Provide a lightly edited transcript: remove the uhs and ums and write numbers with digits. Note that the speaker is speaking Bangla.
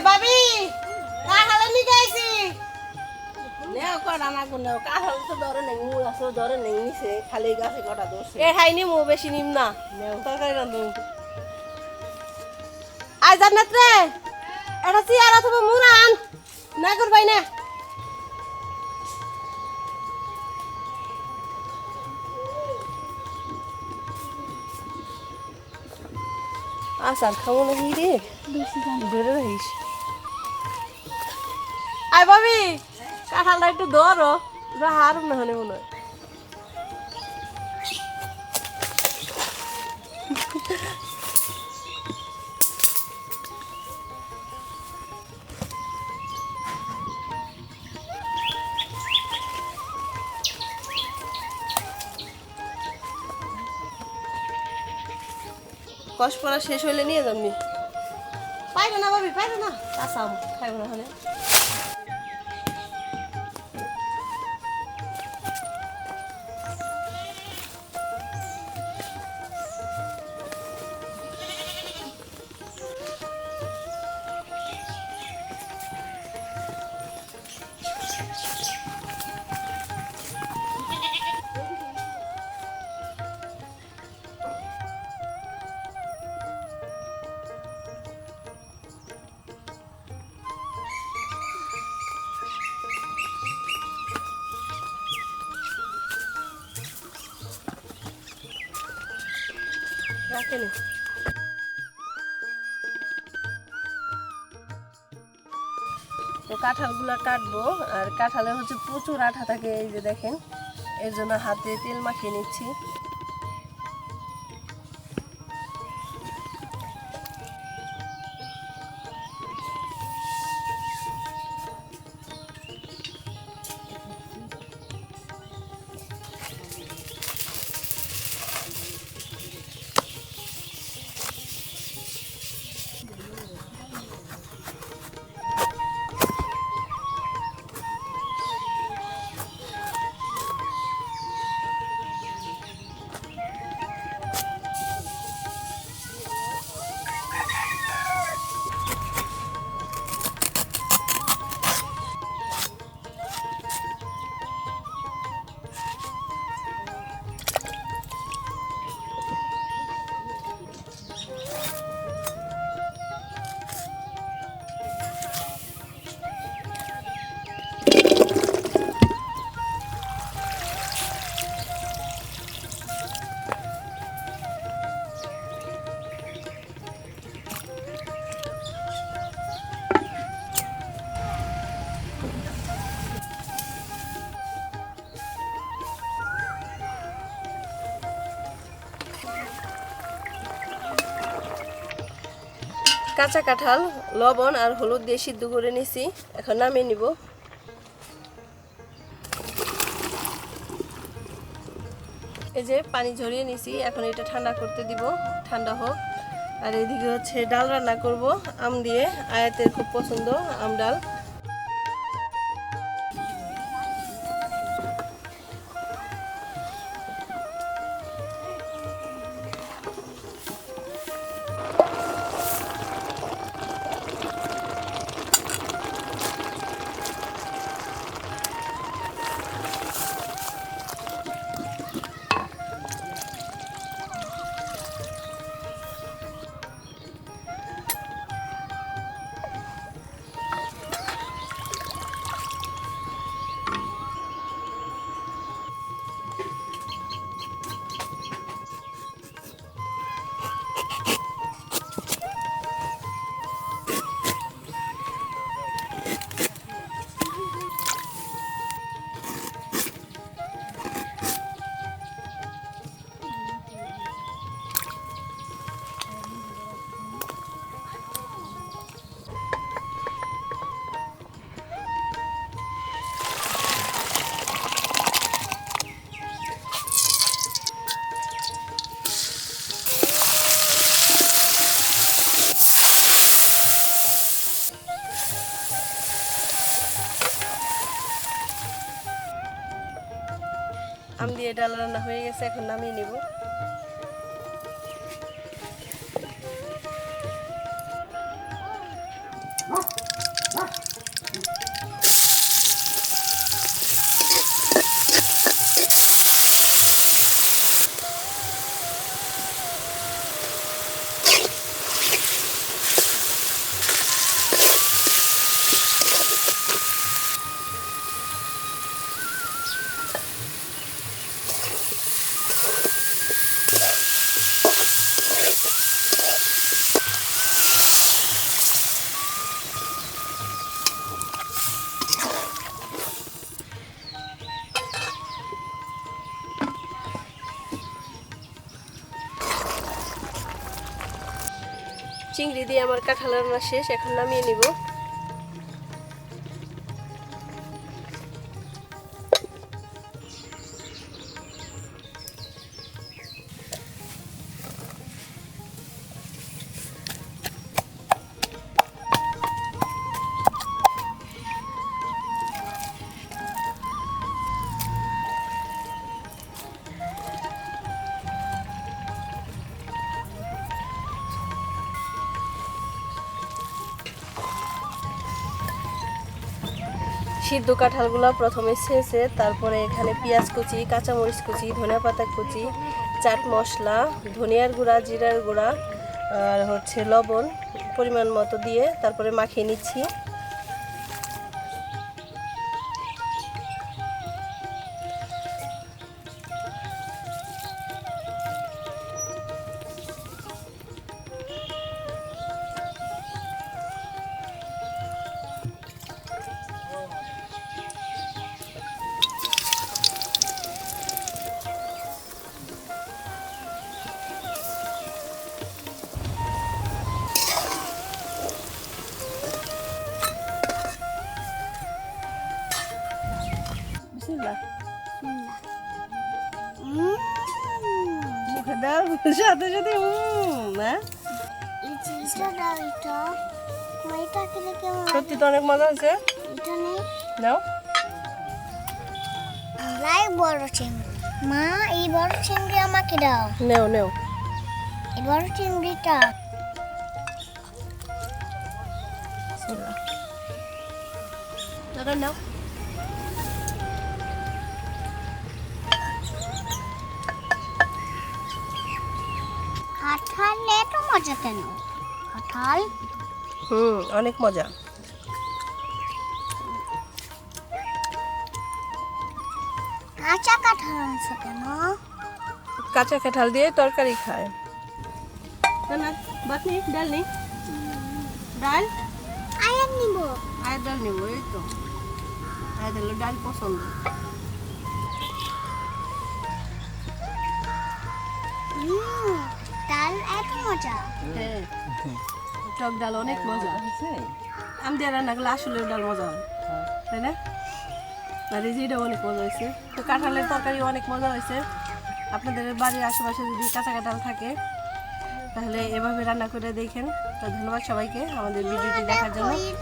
ভাবি কাঁঠাল নিয়ে আইছি নেও কটা না কোন কাঁঠাল তো ধরে নেই মূল আছে ধরে নেই নিছে খালি গাছে কটা ধরছে এ খাইনি মু বেশি নিম না তরকারি রান্ধু আই জান্নাত রে এটা চেয়ার অথবা মুরা আন না করবাই না আসার খাবো নাকি রে ধরে রাখিস আই ভাবি কাঁঠালটা একটু ধরো হারুম না হলে মনে হয় কষ পড়া শেষ হইলে নিয়ে যাবনি পাইবে না ভাবি পাইবে না কাঁচাম খাইব না হলে রাখেনি তো কাঁঠালগুলো কাটবো আর কাঁঠালে হচ্ছে প্রচুর আঠা থাকে এই যে দেখেন এর জন্য হাতে তেল মাখিয়ে নিচ্ছি কাঁচা কাঁঠাল লবণ আর হলুদ দিয়ে সিদ্ধ করে নিছি এখন নামিয়ে নিব এই যে পানি ঝরিয়ে নিছি এখন এটা ঠান্ডা করতে দিব ঠান্ডা হোক আর এদিকে হচ্ছে ডাল রান্না করব আম দিয়ে আয়াতের খুব পছন্দ আম ডাল আম দিয়ে ডাল রান্না হয়ে গেছে এখন নামিয়ে নিব চিংড়ি দিয়ে আমার কাঁঠাল রান্না শেষ, এখন নামিয়ে নিব। সিদ্ধ কাঁঠালগুলো প্রথমে ছেঁচে তারপরে এখানে পেঁয়াজ কুচি, কাঁচামরিচ কুচি, ধনিয়া পাতা কুচি, চাট মশলা, ধনিয়ার গুঁড়া, জিরার গুঁড়া আর হচ্ছে লবণ পরিমাণ মতো দিয়ে তারপরে মাখিয়ে নিচ্ছি। বিসমিল্লাহ। মুখে দাও, সাথে সাথে না এই চিজটা দাও, এটা এটা খেলে কেমন? সত্যি তো অনেক মজা হয়েছে। এটা নেই, নাও। লাই বড় চিংড়ি। মা, এই বড় চিংড়ি আমাকে দাও। নেও নেও। এই বড় চিংড়িটা বিসমিল্লাহ। দাদা নাও। কাঁঠাল এত মজা কেন? কাঁঠাল অনেক মজা। কাঁচা কাঁঠাল আছে কেন? কাঁচা কাঁঠাল দিয়ে তরকারি খায়। না না, ভাত নেই, ডাল নেই। ডাল আয়ার নিব। আয়ের ডাল নেবো, এই তো আয়ের হলো ডাল পছন্দ। ডাল এত মজা। হ্যাঁ, টক ডাল অনেক মজা। আম দিয়ে রান্না করলে আসলে ডাল মজা হয়, তাই না? আর এই যে এটাও অনেক মজা হয়েছে। তো কাঁঠালের তরকারি অনেক মজা হয়েছে। আপনাদের বাড়ির আশেপাশে যদি কাঁচা কাঁঠাল থাকে তাহলে এভাবে রান্না করে দেখেন। তো ধন্যবাদ সবাইকে আমাদের ভিডিওটি দেখার জন্য।